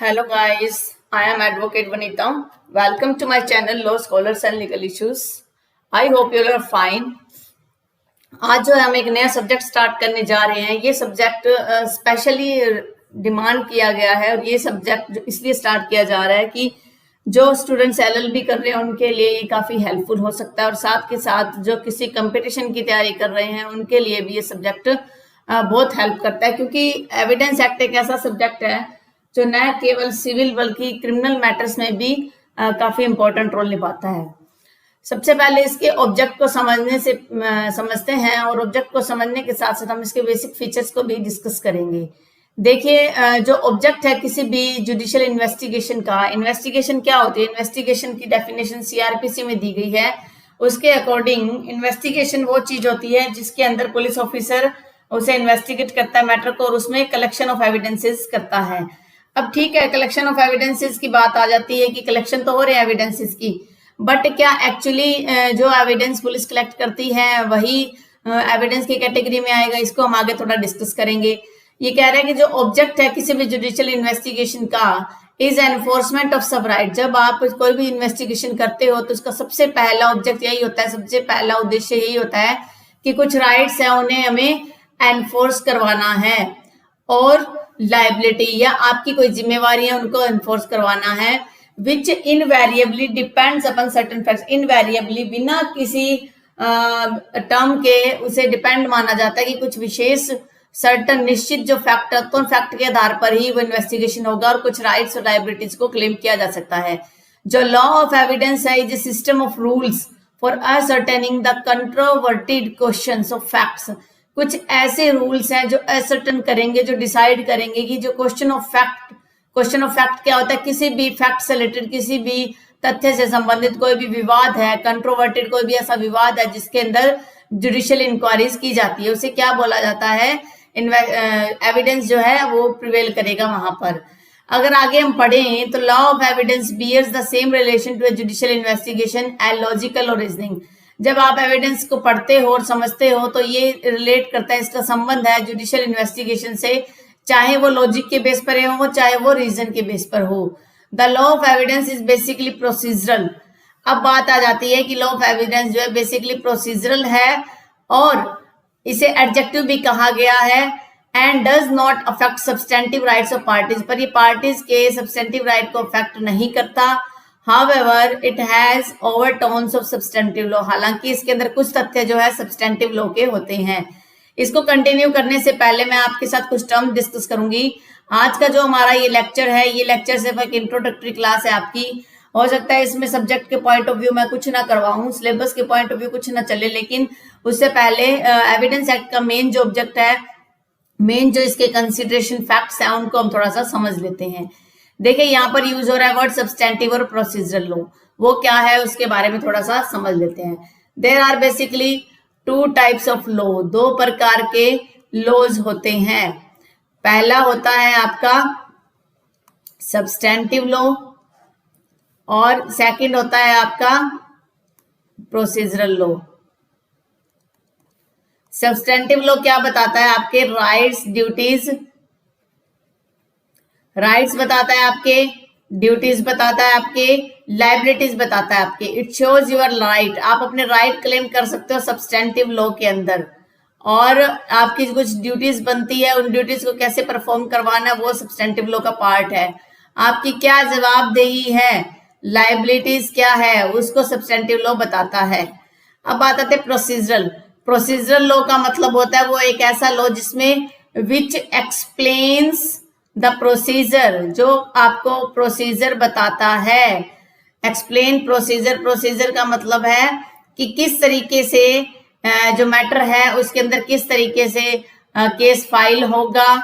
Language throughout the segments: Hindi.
Hello guys, I am Advocate Vanita. Welcome to my channel Law Scholars and Legal Issues. I hope you are fine. आज जो है हम एक नया सब्जेक्ट स्टार्ट करने जा रहे हैं। ये सब्जेक्ट स्पेशली डिमांड किया गया है और ये सब्जेक्ट इसलिए स्टार्ट किया जा रहा है कि जो स्टूडेंट्स एलएलबी कर रहे हैं उनके लिए ये काफ़ी हेल्पफुल हो सकता है और साथ के साथ जो किसी कंपटीशन की तैयारी कर रहे हैं उनके लिए भी ये सब्जेक्ट बहुत हेल्प करता है, क्योंकि एविडेंस एक्ट एक ऐसा सब्जेक्ट है जो न केवल सिविल बल्कि क्रिमिनल मैटर्स में भी काफ़ी इंपॉर्टेंट रोल निभाता है। सबसे पहले इसके ऑब्जेक्ट को समझते हैं और ऑब्जेक्ट को समझने के साथ साथ हम इसके बेसिक फीचर्स को भी डिस्कस करेंगे। देखिए, जो ऑब्जेक्ट है किसी भी जुडिशियल इन्वेस्टिगेशन का, इन्वेस्टिगेशन क्या होती है, इन्वेस्टिगेशन की डेफिनेशन सीआरपीसी में दी गई है। उसके अकॉर्डिंग इन्वेस्टिगेशन वो चीज होती है जिसके अंदर पुलिस ऑफिसर उसे इन्वेस्टिगेट करता है मैटर को और उसमें कलेक्शन ऑफ एविडेंसेस करता है। अब ठीक है, कलेक्शन ऑफ एविडेंसेस की बात आ जाती है कि कलेक्शन तो हो रहे हैं एविडेंसेस की, बट क्या एक्चुअली जो एविडेंस पुलिस कलेक्ट करती है वही एविडेंस की कैटेगरी में आएगा? इसको हम आगे थोड़ा डिस्कस करेंगे। ये कह रहे हैं कि जो ऑब्जेक्ट है किसी भी जुडिशियल इन्वेस्टिगेशन का इज एनफोर्समेंट ऑफ सब राइट। जब आप कोई भी इन्वेस्टिगेशन करते हो तो उसका सबसे पहला ऑब्जेक्ट यही होता है, सबसे पहला उद्देश्य यही होता है कि कुछ राइट्स है उन्हें हमें एनफोर्स करवाना है और लाइबिलिटी या आपकी कोई जिम्मेवारी है उनको एनफोर्स करवाना है, which invariably depends upon certain facts. Invariably बिना किसी टर्म के उसे डिपेंड माना जाता है कि कुछ विशेष सर्टन निश्चित जो फैक्ट है उन फैक्ट के आधार पर ही वो इन्वेस्टिगेशन होगा और कुछ राइट्स और लाइबिलिटीज को क्लेम किया जा सकता है। जो लॉ ऑफ एविडेंस है is a system of rules for ascertaining the controverted questions of facts. कुछ ऐसे रूल्स हैं जो असर्टन करेंगे, जो डिसाइड करेंगे कि जो क्वेश्चन ऑफ फैक्ट क्या होता है, किसी भी फैक्ट से रिलेटेड, किसी भी तथ्य से संबंधित कोई भी विवाद है, कंट्रोवर्टेड कोई भी ऐसा विवाद है जिसके अंदर जुडिशियल इंक्वायरीज की जाती है, उसे क्या बोला जाता है, एविडेंस जो है वो प्रिवेल करेगा वहां पर। अगर आगे हम पढ़ें तो law of evidence bears the same relation to a judicial investigation as logical और रीजनिंग। जब आप एविडेंस को पढ़ते हो और समझते हो तो ये रिलेट करता है, इसका संबंध है जुडिशियल इन्वेस्टिगेशन से, चाहे वो लॉजिक के बेस पर हो चाहे वो रीजन के बेस पर हो। The law of evidence is basically procedural. अब बात आ जाती है कि लॉ ऑफ एविडेंस जो है बेसिकली प्रोसीजरल है और इसे एडजेक्टिव भी कहा गया है and does not affect substantive rights of parties. पर ये पार्टीज के सब्सटेंटिव राइट को अफेक्ट नहीं करता। However it has overtones of substantive law. हालांकि इसके अंदर कुछ तथ्य जो है सब्सटेंटिव लॉ के होते हैं। इसको कंटिन्यू करने से पहले मैं आपके साथ कुछ टर्म डिस्कस करूंगी। आज का जो हमारा ये लेक्चर है, ये लेक्चर सिर्फ एक इंट्रोडक्टरी क्लास है आपकी। हो सकता है इसमें सब्जेक्ट के पॉइंट ऑफ व्यू मैं कुछ ना करवाऊं, सिलेबस के पॉइंट ऑफ व्यू कुछ ना चले, लेकिन उससे पहले एविडेंस एक्ट का मेन जो ऑब्जेक्ट है, मेन जो इसके कंसिडरेशन फैक्ट्स हैं उनको हम थोड़ा सा समझ लेते हैं। देखिए, यहाँ पर यूज हो रहा है वर्ड सब्सटेंटिव और प्रोसीजरल लॉ। वो क्या है उसके बारे में थोड़ा सा समझ लेते हैं। There are basically two types of law. दो प्रकार के लॉज होते हैं। पहला होता है आपका सब्सटेंटिव लॉ और सेकंड होता है आपका प्रोसीजरल लॉ। सब्सटेंटिव लॉ क्या बताता है? आपके राइट्स बताता है, आपके ड्यूटीज बताता है, आपके लाइबिलिटीज बताता है आपके। It shows your right. आप अपने राइट क्लेम कर सकते हो सब्सटेंटिव लॉ के अंदर और आपकी कुछ ड्यूटीज बनती है, उन ड्यूटीज को कैसे परफॉर्म करवाना है वो सब्सटेंटिव लॉ का पार्ट है। आपकी क्या जवाबदेही है, लाइबिलिटीज क्या है, उसको सब्सटेंटिव लॉ बताता है। अब बात आते हैं प्रोसीजरल लॉ का मतलब होता है वो एक ऐसा लॉ जिसमें विच एक्सप्लेन्स द प्रोसीजर, जो आपको प्रोसीजर बताता है। एक्सप्लेन प्रोसीजर का मतलब है कि किस तरीके से जो मैटर है उसके अंदर किस तरीके से केस फाइल होगा,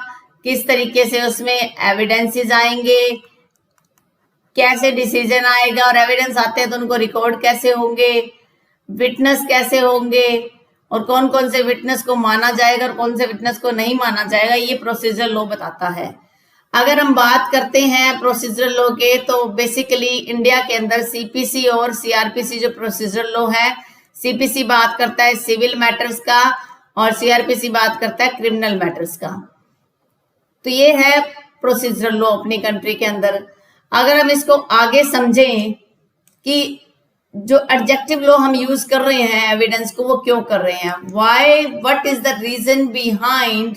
किस तरीके से उसमें एविडेंसेस आएंगे, कैसे डिसीजन आएगा और एविडेंस आते हैं तो उनको रिकॉर्ड कैसे होंगे, विटनेस कैसे होंगे और कौन कौन से विटनेस को माना जाएगा और कौन से विटनेस को नहीं माना जाएगा, ये प्रोसीजरल लॉ बताता है। अगर हम बात करते हैं प्रोसीजरल लॉ के तो बेसिकली इंडिया के अंदर सीपीसी और सीआरपीसी जो प्रोसीजरल लॉ है, सीपीसी बात करता है सिविल मैटर्स का और सीआरपीसी बात करता है क्रिमिनल मैटर्स का। तो ये है प्रोसीजरल लॉ अपनी कंट्री के अंदर। अगर हम इसको आगे समझें कि जो एडजेक्टिव लॉ हम यूज कर रहे हैं एविडेंस को, वो क्यों कर रहे हैं, why, what is the reason behind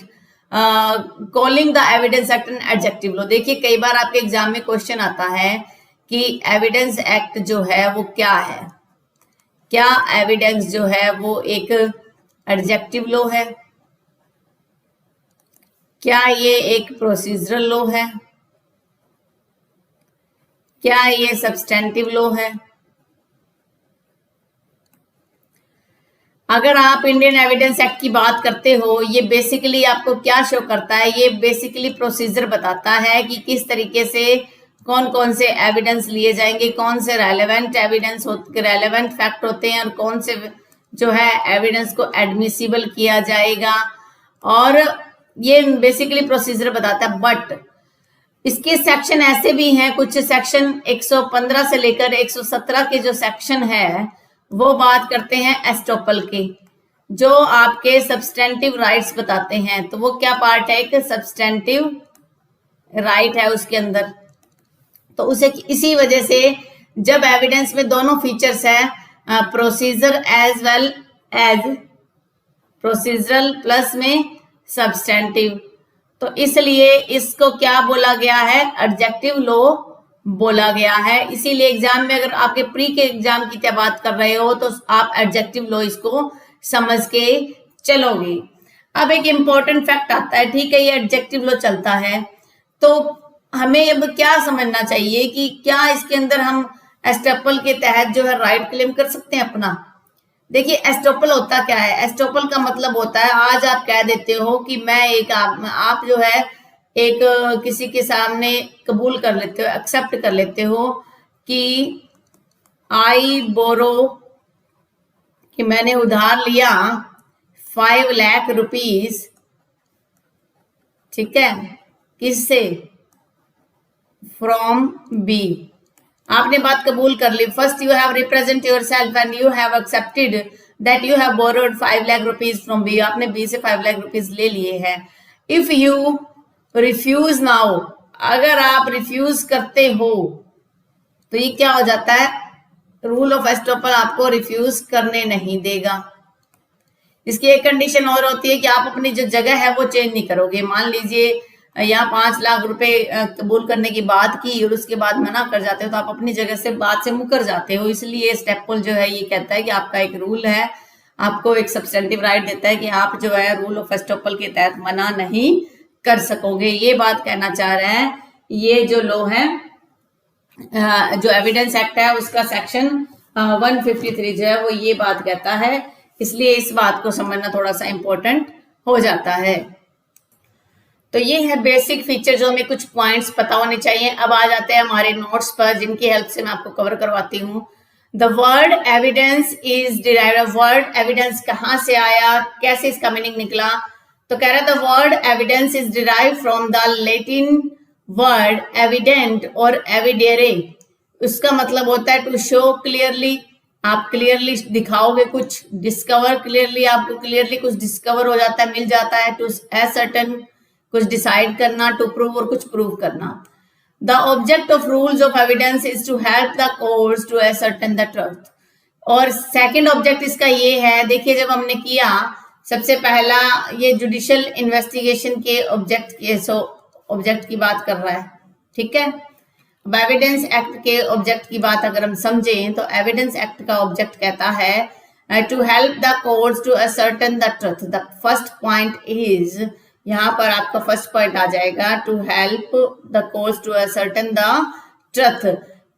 calling the evidence act an adjective law. देखिए कई बार आपके एग्जाम में क्वेश्चन आता है कि एविडेंस एक्ट जो है वो क्या है, क्या एविडेंस जो है वो एक एडजेक्टिव लॉ है, क्या ये एक प्रोसीजरल लॉ है, क्या ये सब्सटेंटिव लॉ है। अगर आप इंडियन एविडेंस एक्ट की बात करते हो, ये बेसिकली आपको क्या शो करता है, ये बेसिकली प्रोसीजर बताता है कि किस तरीके से कौन कौन से एविडेंस लिए जाएंगे, कौन से रेलेवेंट एविडेंस रेलेवेंट फैक्ट होते हैं और कौन से जो है एविडेंस को एडमिसिबल किया जाएगा, और ये बेसिकली प्रोसीजर बताता है। बट इसके सेक्शन ऐसे भी हैं, कुछ सेक्शन 115 से लेकर 117 के जो सेक्शन है वो बात करते हैं एस्टोपल के, जो आपके सब्सटेंटिव राइट्स बताते हैं। तो वो क्या पार्ट है, एक सब्सटेंटिव राइट है उसके अंदर। तो उसे इसी वजह से जब एविडेंस में दोनों फीचर्स है, procedure as well as procedural plus में सब्सटेंटिव, तो इसलिए इसको क्या बोला गया है, एडजेक्टिव लॉ बोला गया है। इसीलिए एग्जाम में अगर आपके प्री के एग्जाम की क्या बात कर रहे हो तो आप एडजेक्टिव लॉ इसको समझ के चलोगे। अब एक इंपॉर्टेंट फैक्ट आता है, ठीक है ये एडजेक्टिव लॉ चलता है, तो हमें अब क्या समझना चाहिए कि क्या इसके अंदर हम एस्टोपल के तहत जो है राइट क्लेम कर सकते हैं अपना। देखिए एस्टोपल होता क्या है, एस्टोपल का मतलब होता है, आज आप कह देते हो कि मैं एक आप जो है एक किसी के सामने कबूल कर लेते हो, एक्सेप्ट कर लेते हो कि आई बोरो, कि मैंने उधार लिया 5 लाख रुपीज, ठीक है, किससे, फ्रॉम बी। आपने बात कबूल कर ली। First you have represent yourself and you have accepted that you have borrowed 5 lakh rupees from B. आपने बी से 5 लाख रुपीज ले लिए हैं। इफ यू रिफ्यूज नाउ, अगर आप रिफ्यूज करते हो तो ये क्या हो जाता है, रूल ऑफ एस्टोपल आपको रिफ्यूज करने नहीं देगा। इसकी एक कंडीशन और होती है कि आप अपनी जो जगह है वो चेंज नहीं करोगे। मान लीजिए यहाँ 5 लाख रुपए कबूल करने की बात की और उसके बाद मना कर जाते हो तो आप अपनी जगह से बात से मुकर जाते हो। इसलिए स्टेपल जो है ये कहता है कि आपका एक रूल है, आपको एक सब्सटेंटिव राइट देता है कि आप जो है रूल ऑफ एस्टोपल के तहत मना नहीं कर सकोगे। ये बात कहना चाह रहे हैं। ये जो लॉ है, जो एविडेंस एक्ट है उसका सेक्शन 153 जो है वो ये बात कहता है, इसलिए इस बात को समझना थोड़ा सा इंपॉर्टेंट हो जाता है। तो ये है बेसिक फीचर जो हमें कुछ पॉइंट्स पता होने चाहिए। अब आ जाते हैं हमारे नोट्स पर, जिनकी हेल्प से मैं आपको कवर करवाती हूँ। The word evidence is derived, word evidence कहाँ से आया, कैसे इसका मीनिंग निकला। तो कह रहा है the word evidence is derived from the Latin word evident और एविडेरे। उसका मतलब होता है टू शो क्लियरली, आप क्लियरली दिखाओगे कुछ, डिस्कवर क्लियरली, आपको क्लियरली कुछ डिस्कवर हो जाता है, मिल जाता है, टू एसर्टेन कुछ डिसाइड करना, टू प्रूव और कुछ प्रूव करना। The object of rules of evidence is to help the courts to ascertain the truth. और सेकंड ऑब्जेक्ट इसका ये है, देखिए जब हमने किया सबसे पहला ये जुडिशियल इन्वेस्टिगेशन के ऑब्जेक्ट की बात कर रहा है, ठीक है। अब एविडेंस एक्ट के ऑब्जेक्ट की बात अगर हम समझें तो एविडेंस एक्ट का ऑब्जेक्ट कहता है to help the courts to ascertain the truth. The first point is, यहाँ पर आपका फर्स्ट पॉइंट आ जाएगा, to help the courts to ascertain the truth.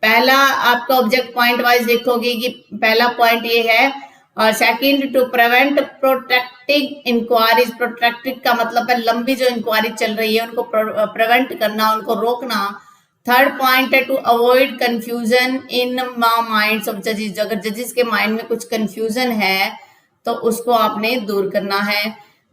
पहला आपका ऑब्जेक्ट पॉइंट वाइज देखोगे कि पहला पॉइंट ये है, और सेकंड टू प्रिवेंट प्रोट्रैक्टिंग इंक्वायरीज। प्रोट्रैक्टिंग का मतलब है लंबी जो इंक्वायरी चल रही है उनको प्रिवेंट करना, उनको रोकना। थर्ड पॉइंट है to avoid confusion in minds of जजेस। अगर जजेस के माइंड में कुछ कंफ्यूजन है तो उसको आपने दूर करना है।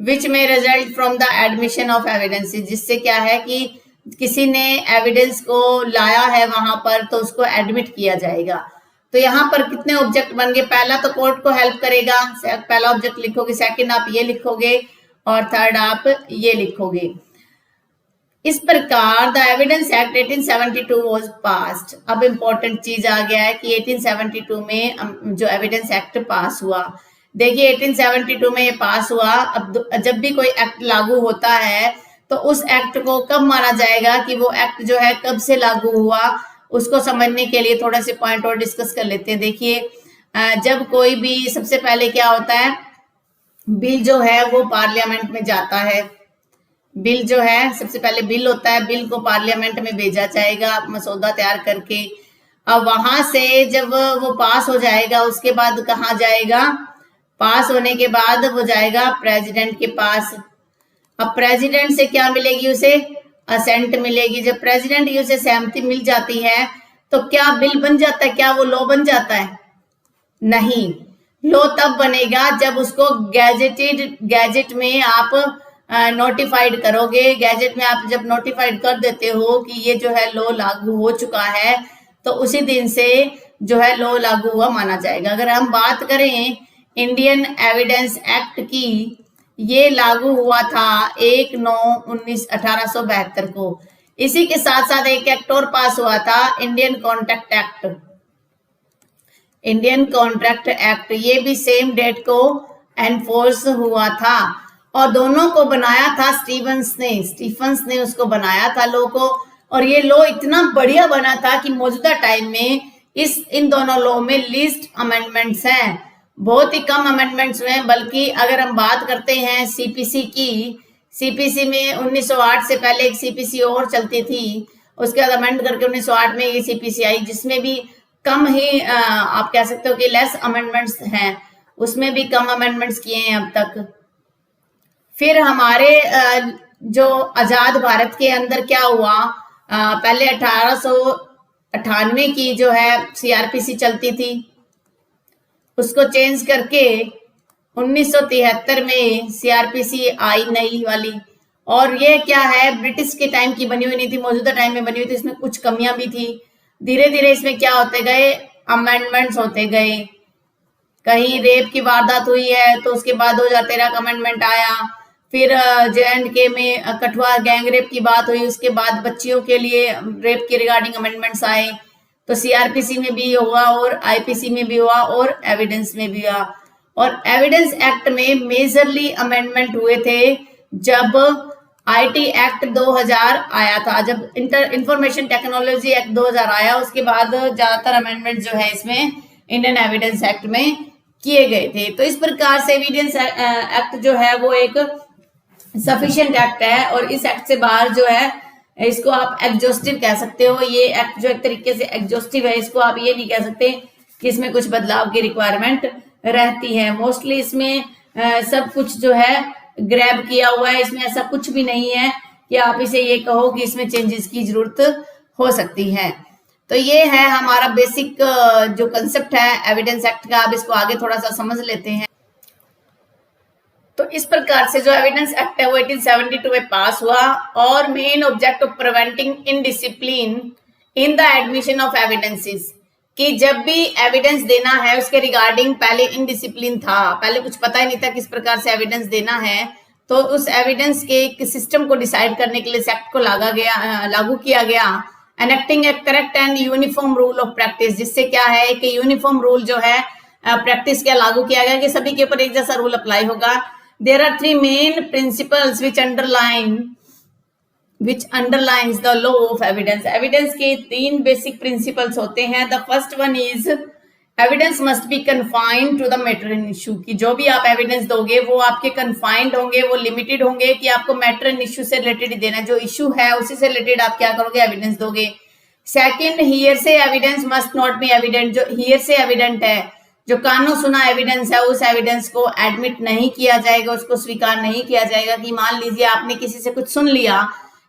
विच में result from the admission of evidence, जिससे क्या है कि किसी ने एविडेंस को लाया है वहां पर तो उसको एडमिट किया जाएगा। तो यहाँ पर कितने ऑब्जेक्ट बन गए, पहला तो कोर्ट को हेल्प करेगा, पहला ऑब्जेक्ट लिखोगे, सेकंड आप ये लिखोगे और थर्ड आप ये लिखोगे। इस प्रकार the evidence act 1872 was passed. अब इम्पोर्टेंट चीज आ गया है कि 1872 में जो एविडेंस एक्ट पास हुआ। देखिए 1872 में ये पास हुआ। अब जब भी कोई एक्ट लागू होता है तो उस एक्ट को कब माना जाएगा कि वो एक्ट जो है कब से लागू हुआ, उसको समझने के लिए थोड़ा से पॉइंट और डिस्कस कर लेते हैं। देखिए जब कोई भी, सबसे पहले क्या होता है, बिल जो है वो पार्लियामेंट में जाता है। बिल जो है सबसे पहले बिल होता है, बिल को पार्लियामेंट में भेजा जाएगा मसौदा तैयार करके। अब वहां से जब वो पास हो जाएगा उसके बाद कहाँ जाएगा, पास होने के बाद वो जाएगा प्रेसिडेंट के पास। अब प्रेसिडेंट से क्या मिलेगी, उसे असेंट मिलेगी। जब प्रेसिडेंट की उसे सहमति मिल जाती है तो क्या बिल बन जाता है, क्या वो लॉ बन जाता है? नहीं, लॉ तब बनेगा जब उसको गैजेट में आप नोटिफाइड करोगे। गैजेट में आप जब नोटिफाइड कर देते हो कि ये जो है लॉ लागू हो चुका है, तो उसी दिन से जो है लॉ लागू हुआ माना जाएगा। अगर हम बात करें इंडियन एविडेंस एक्ट की, ये लागू हुआ था 1/9/1872 को। इसी के साथ साथ एक एक्ट और पास हुआ था, Indian contract act. Indian contract act ये भी सेम डेट को एनफोर्स हुआ था और दोनों को बनाया था स्टीफंस ने उसको बनाया था लॉ को। और ये लॉ इतना बढ़िया बना था कि मौजूदा टाइम में इन दोनों लॉ में लीस्ट अमेंडमेंट्स हैं, बहुत ही कम अमेंडमेंट्स हैं। बल्कि अगर हम बात करते हैं सीपीसी की, सीपीसी में 1908 से पहले एक सीपीसी और चलती थी, उसके बाद अमेंड करके 1908 में ये सीपीसी आई, जिसमें भी कम ही आप कह सकते हो कि लेस अमेंडमेंट्स हैं, उसमें भी कम अमेंडमेंट्स किए हैं अब तक। फिर हमारे जो आजाद भारत के अंदर क्या हुआ, पहले 1898 की जो है सीआरपीसी चलती थी, उसको चेंज करके 1973 में सीआरपीसी आई नई वाली। और ये क्या है, ब्रिटिश के टाइम की बनी हुई नहीं थी, मौजूदा टाइम में बनी हुई थी। इसमें कुछ कमियां भी थी। धीरे धीरे इसमें क्या होते गए, अमेंडमेंट्स होते गए। कहीं रेप की वारदात हुई है तो उसके बाद 2013 का अमेंडमेंट आया। फिर JNK में कठुआ गैंग रेप की बात हुई, उसके बाद बच्चियों के लिए रेप के रिगार्डिंग अमेंडमेंट्स आए। तो सीआरपीसी में भी हुआ और आईपीसी में भी हुआ और एविडेंस में भी हुआ। और एविडेंस एक्ट में मेजरली अमेंडमेंट हुए थे जब आईटी एक्ट 2000 आया था। जब इंफॉर्मेशन टेक्नोलॉजी एक्ट 2000 आया, उसके बाद ज्यादातर अमेंडमेंट जो है इसमें इंडियन एविडेंस एक्ट में किए गए थे। तो इस प्रकार से एविडेंस एक्ट जो है वो एक सफिशिएंट एक्ट है और इस एक्ट से बाहर जो है इसको आप एग्जॉस्टिव कह सकते हो। ये एक्ट जो एक तरीके से एग्जॉस्टिव है, इसको आप ये नहीं कह सकते कि इसमें कुछ बदलाव की रिक्वायरमेंट रहती है। मोस्टली इसमें सब कुछ जो है ग्रैब किया हुआ है, इसमें ऐसा कुछ भी नहीं है कि आप इसे ये कहो कि इसमें चेंजेस की जरूरत हो सकती है। तो ये है हमारा बेसिक जो कंसेप्ट है एविडेंस एक्ट का। अब इसको आगे थोड़ा सा समझ लेते हैं। तो इस प्रकार से जो एविडेंस एक्ट है वो 1872 में पास हुआ और main object of preventing indiscipline in the admission of evidences, कि जब भी एविडेंस देना है उसके रिगार्डिंग पहले इनडिसिप्लिन था, पहले कुछ पता ही नहीं था किस प्रकार से एविडेंस देना है, तो उस एविडेंस के सिस्टम को डिसाइड करने के लिए इस एक्ट को लागू किया गया। Enacting a correct and uniform rule of practice, जिससे क्या है कि यूनिफॉर्म रूल जो है प्रैक्टिस का लागू किया गया कि सभी के ऊपर एक जैसा रूल अप्लाई होगा। There are three main principles which underlines the law of evidence. Evidence के तीन basic principles होते हैं। The first one is evidence must be confined to the matter in issue, कि जो भी आप evidence दोगे वो आपके confined होंगे, वो limited होंगे कि आपको matter in issue से related ही देना है। जो issue है उसी से related आप क्या करोगे, evidence दोगे। Second, hearsay evidence must not be evident। जो hearsay evident है, जो कानून सुना एविडेंस है, उस एविडेंस को एडमिट नहीं किया जाएगा, उसको स्वीकार नहीं किया जाएगा। कि मान लीजिए आपने किसी से कुछ सुन लिया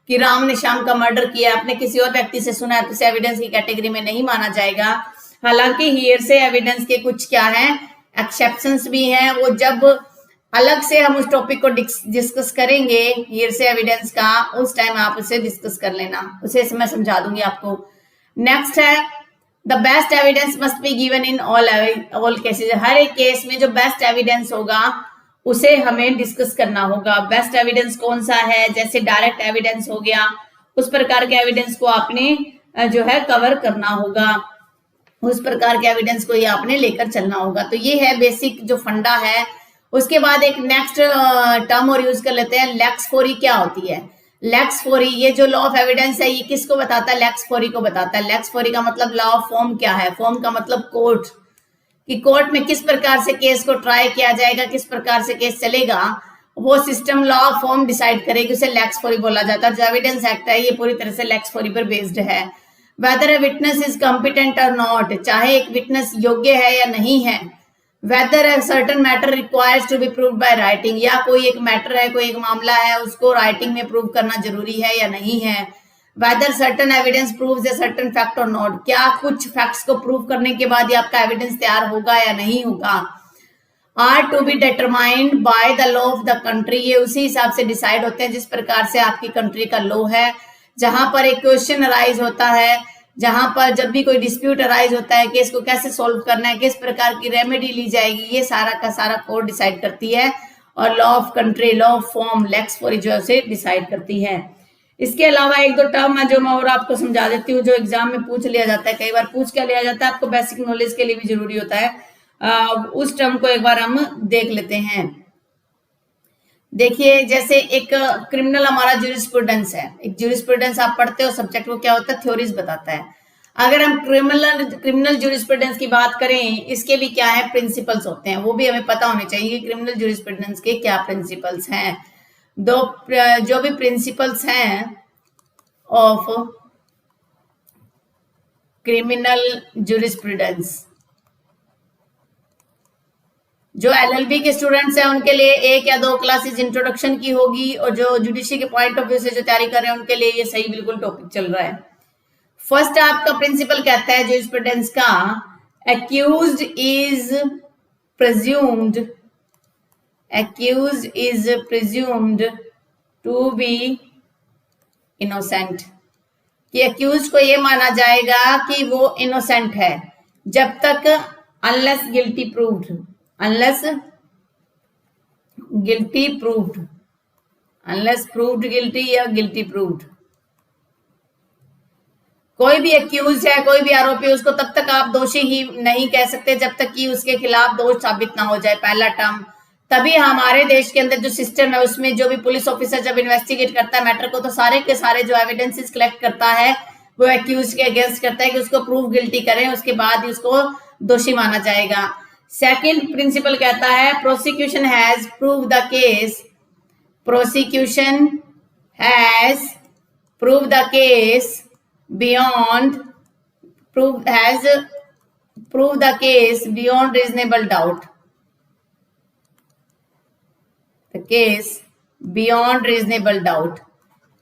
कि राम ने श्याम का मर्डर किया, आपने किसी और व्यक्ति से सुना है, तो उसे एविडेंस की कैटेगरी में नहीं माना जाएगा। हालांकि हियरसे एविडेंस के कुछ क्या हैं, एक्सेप्शंस भी हैं। वो जब अलग से हम उस टॉपिक को डिस्कस करेंगे हियरसे एविडेंस का, उस टाइम आप उसे डिस्कस कर लेना, उसे मैं समझा दूंगी आपको। नेक्स्ट है the best evidence must be given in all cases. हर एक केस में जो बेस्ट एविडेंस होगा उसे हमें डिस्कस करना होगा। बेस्ट एविडेंस कौन सा है, जैसे डायरेक्ट एविडेंस हो गया, उस प्रकार के एविडेंस को आपने जो है कवर करना होगा, उस प्रकार के एविडेंस को ये आपने लेकर चलना होगा। तो ये है बेसिक जो फंडा है। उसके बाद एक नेक्स्ट टर्म और यूज कर लेते हैं, लेक्स फोरी क्या होती है। लेक्स फोरी, ये जो लॉ ऑफ एविडेंस है, ये किसको बताता है, लेक्स फोरी को बताता है। लेक्स फोरी का मतलब लॉ ऑफ फॉर्म क्या है, फॉर्म का मतलब कोर्ट, कि कोर्ट में किस प्रकार से केस को ट्राई किया जाएगा, किस प्रकार से केस चलेगा, वो system law of form decide करेगी, उसे लेक्स फोरी बोला जाता है। जो एविडेंस एक्ट है ये पूरी तरह से लेक्स फोरी पर बेस्ड है। Whether a witness is competent और नॉट, चाहे एक विटनेस योग्य है या नहीं है। Whether a certain matter requires to be proved by writing, या कोई एक मैटर है, कोई एक मामला है, उसको राइटिंग में प्रूव करना जरूरी है या नहीं है। Whether certain evidence proves a certain fact और नॉट, क्या कुछ फैक्ट्स को प्रूव करने के बाद ही आपका एविडेंस तैयार होगा या नहीं होगा। Are to be determined by the law of the country, ये उसी हिसाब से डिसाइड होते हैं जिस प्रकार से आपकी कंट्री का लॉ है। जहां पर एक क्वेश्चन अराइज होता है, जहां पर जब भी कोई डिस्प्यूट अराइज होता है, केस को कैसे सॉल्व करना है, किस प्रकार की रेमेडी ली जाएगी, ये सारा का सारा कोर्ट डिसाइड करती है। और law of country, law of form, lex fori जो है डिसाइड करती है। इसके अलावा एक दो टर्म है जो मैं और आपको समझा देती हूँ, जो एग्जाम में पूछ लिया जाता है, कई बार पूछ क्या लिया जाता है, आपको बेसिक नॉलेज के लिए भी जरूरी होता है। उस टर्म को एक बार हम देख लेते हैं। देखिए, जैसे एक क्रिमिनल हमारा ज्यूरिस्प्रूडेंस है, एक ज्यूरिस्प्रूडेंस आप पढ़ते हो, सब्जेक्ट को क्या होता है, थ्योरीज बताता है। अगर हम क्रिमिनल ज्यूरिस्प्रूडेंस की बात करें, इसके भी क्या है, प्रिंसिपल्स होते हैं, वो भी हमें पता होने चाहिए कि क्रिमिनल ज्यूरिस्प्रूडेंस के क्या प्रिंसिपल्स हैं। जो भी प्रिंसिपल्स हैं ऑफ क्रिमिनल ज्यूरिस्प्रूडेंस, जो एलएलबी के स्टूडेंट्स हैं उनके लिए 1 या 2 क्लासेस इंट्रोडक्शन की होगी, और जो जुडिशरी के पॉइंट ऑफ व्यू से जो तैयारी कर रहे हैं उनके लिए ये सही बिल्कुल टॉपिक चल रहा है। फर्स्ट आपका प्रिंसिपल कहता है ज्यूरिस्प्रूडेंस का, accused is presumed to be innocent, कि accused को ये माना जाएगा कि वो innocent है जब तक unless guilty proved guilty या guilty proved। कोई भी एक्यूज है, कोई भी आरोपी, उसको तब तक आप दोषी ही नहीं कह सकते जब तक कि उसके खिलाफ दोष साबित ना हो जाए, पहला टर्म। तभी हमारे देश के अंदर जो सिस्टम है उसमें जो भी पुलिस ऑफिसर जब इन्वेस्टिगेट करता है मैटर को, तो सारे के सारे जो एविडेंसेस कलेक्ट करता है वो एक्यूज के अगेंस्ट करता है कि उसको प्रूव गिल्टी करें, उसके बाद ही उसको दोषी माना जाएगा। सेकंड प्रिंसिपल कहता है, prosecution has prove the case beyond reasonable doubt,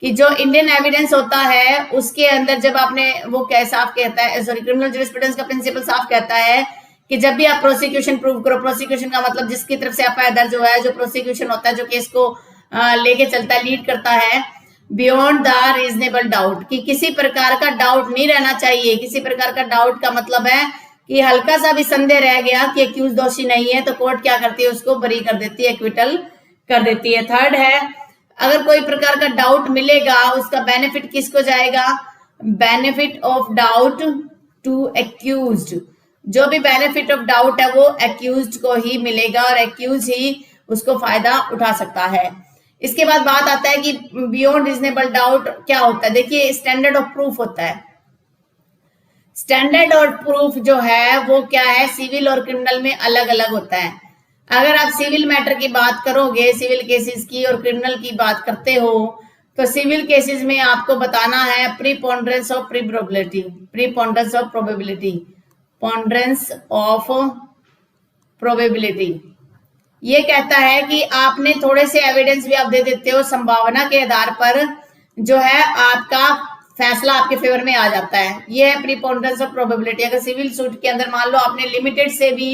कि जो इंडियन एविडेंस होता है उसके अंदर जब आपने वो साफ कहता है, सॉरी, क्रिमिनल ज्यूरिस्प्रूडेंस का प्रिंसिपल साफ कहता है कि जब भी आप प्रोसिक्यूशन प्रूव करो, प्रोसिक्यूशन का मतलब जिसकी तरफ से एफआईआर दर्ज हुआ है, जो प्रोसिक्यूशन होता है, जो केस को लेके चलता है, लीड करता है, बियॉन्ड द रीजनेबल डाउट, कि किसी प्रकार का डाउट नहीं रहना चाहिए। किसी प्रकार का डाउट का मतलब है कि हल्का सा भी संदेह रह गया कि एक्यूज दोषी नहीं है तो कोर्ट क्या करती है, उसको बरी कर देती है, एक्विटल कर देती है। थर्ड है, अगर कोई प्रकार का डाउट मिलेगा उसका बेनिफिट किसको जाएगा, benefit of doubt to accused, जो भी बेनिफिट ऑफ डाउट है वो एक्यूज्ड को ही मिलेगा और एक्यूज ही उसको फायदा उठा सकता है। इसके बाद बात आता है कि बियॉन्ड रीजनेबल डाउट क्या होता है। देखिए, स्टैंडर्ड ऑफ प्रूफ होता है। स्टैंडर्ड ऑफ प्रूफ जो है वो क्या है, सिविल और क्रिमिनल में अलग अलग होता है। अगर आप सिविल मैटर की बात करोगे, सिविल केसेस की, और क्रिमिनल की बात करते हो, तो सिविल केसेस में आपको बताना है प्रीपोंडरेंस ऑफ प्रोबेबिलिटी। ये कहता है कि आपने थोड़े से एविडेंस भी आप दे देते हो, संभावना के आधार पर जो है आपका फैसला आपके फेवर में आ जाता है। ये है प्रीपोंडरेंस ऑफ प्रोबेबिलिटी। अगर सिविल सूट के अंदर मान लो आपने लिमिटेड से भी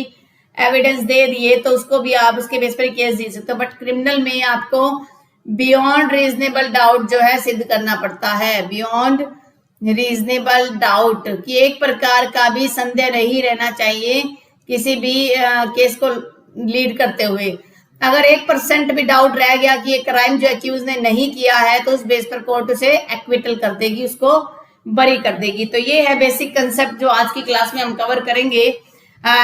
एविडेंस दे दिए तो उसको भी आप उसके बेस पर केस दे सकते हो, बट क्रिमिनल में आपको बियॉन्ड रीजनेबल डाउट जो है सिद्ध करना पड़ता है। बियॉन्ड रीजनेबल डाउट, कि एक प्रकार का भी संदेह नहीं रहना चाहिए किसी भी केस को लीड करते हुए। अगर 1% भी डाउट रह गया कि ये क्राइम जो एक्यूज ने नहीं किया है तो उस बेस पर कोर्ट उसे एक्विटल कर देगी, उसको बरी कर देगी। तो ये है बेसिक कंसेप्ट जो आज की क्लास में हम कवर करेंगे।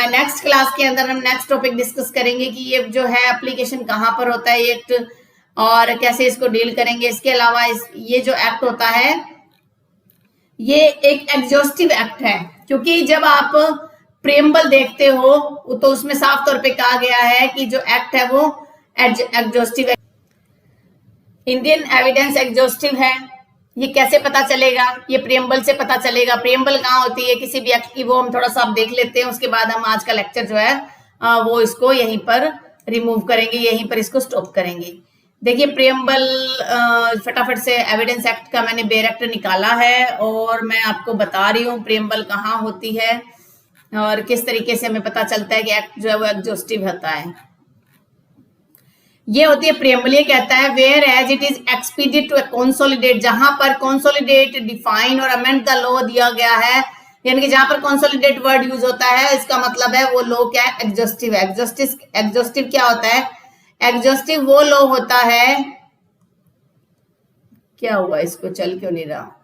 नेक्स्ट क्लास के अंदर हम नेक्स्ट टॉपिक डिस्कस करेंगे कि ये जो है एप्लीकेशन कहाँ पर होता है एक्ट और कैसे इसको डील करेंगे। इसके अलावा ये जो एक्ट होता है ये एक एग्जॉस्टिव एक्ट है, क्योंकि जब आप प्रेम्बल देखते हो तो उसमें साफ तौर पे कहा गया है कि जो एक्ट है वो एग्जॉस्टिव है। इंडियन एविडेंस एग्जॉस्टिव है। ये कैसे पता चलेगा? ये प्रेम्बल से पता चलेगा। प्रेम्बल कहाँ होती है किसी भी एक्ट की, वो हम थोड़ा सा आप देख लेते हैं, उसके बाद हम आज का लेक्चर जो है वो इसको यहीं पर रिमूव करेंगे, यहीं पर इसको स्टॉप करेंगे। देखिए प्रेम्बल फटाफट से एविडेंस एक्ट का मैंने बेयर एक्ट निकाला है और मैं आपको बता रही हूँ प्रेम्बल कहाँ होती है और किस तरीके से हमें पता चलता है कि एक्ट जो है वो एग्जॉस्टिव होता है। ये होती है प्रेम्बल। ये कहता है whereas it is expedient to consolidate, जहां पर कंसोलिडेट, डिफाइन और अमेंड द लॉ दिया गया है, यानी कि जहां पर कंसोलिडेट वर्ड यूज होता है इसका मतलब है वो लॉ क्या है? एग्जॉस्टिव है। एग्जॉस्टिव क्या होता है? एग्जॉस्टिव वो लॉ होता है, क्या हुआ इसको चल क्यों नहीं रहा?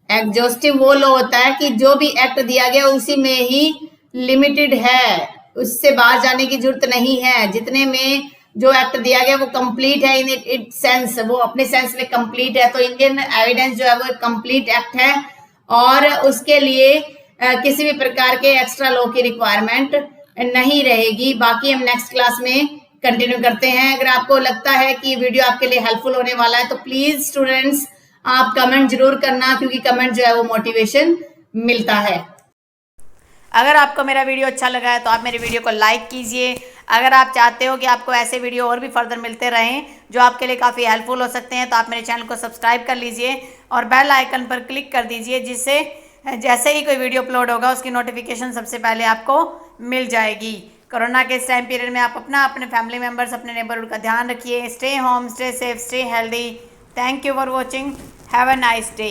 एग्जॉस्टिव वो लॉ होता है कि जो भी एक्ट दिया गया उसी में ही लिमिटेड है, उससे बाहर जाने की जरूरत नहीं है। जितने में जो एक्ट दिया गया वो कंप्लीट है इन इट सेंस, वो अपने सेंस में कंप्लीट है। तो इंडियन एविडेंस जो है वो एक कंप्लीट एक्ट है और उसके लिए किसी भी प्रकार के एक्स्ट्रा लॉ की रिक्वायरमेंट नहीं रहेगी। बाकी हम नेक्स्ट क्लास में कंटिन्यू करते हैं। अगर आपको लगता है कि वीडियो आपके लिए हेल्पफुल होने वाला है तो प्लीज स्टूडेंट्स आप कमेंट जरूर करना, क्योंकि कमेंट जो है वो मोटिवेशन मिलता है। अगर आपको मेरा वीडियो अच्छा लगा है तो आप मेरे वीडियो को लाइक कीजिए। अगर आप चाहते हो कि आपको ऐसे वीडियो और भी फर्दर मिलते रहें जो आपके लिए काफ़ी हेल्पफुल हो सकते हैं तो आप मेरे चैनल को सब्सक्राइब कर लीजिए और बेल आइकन पर क्लिक कर दीजिए, जिससे जैसे ही कोई वीडियो अपलोड होगा उसकी नोटिफिकेशन सबसे पहले आपको मिल जाएगी। कोरोना के इस टाइम पीरियड में आप अपने फैमिली मेम्बर्स, अपने नेबरहुड का ध्यान रखिए। Stay home, stay safe, stay healthy. Thank you for watching. Have a nice day.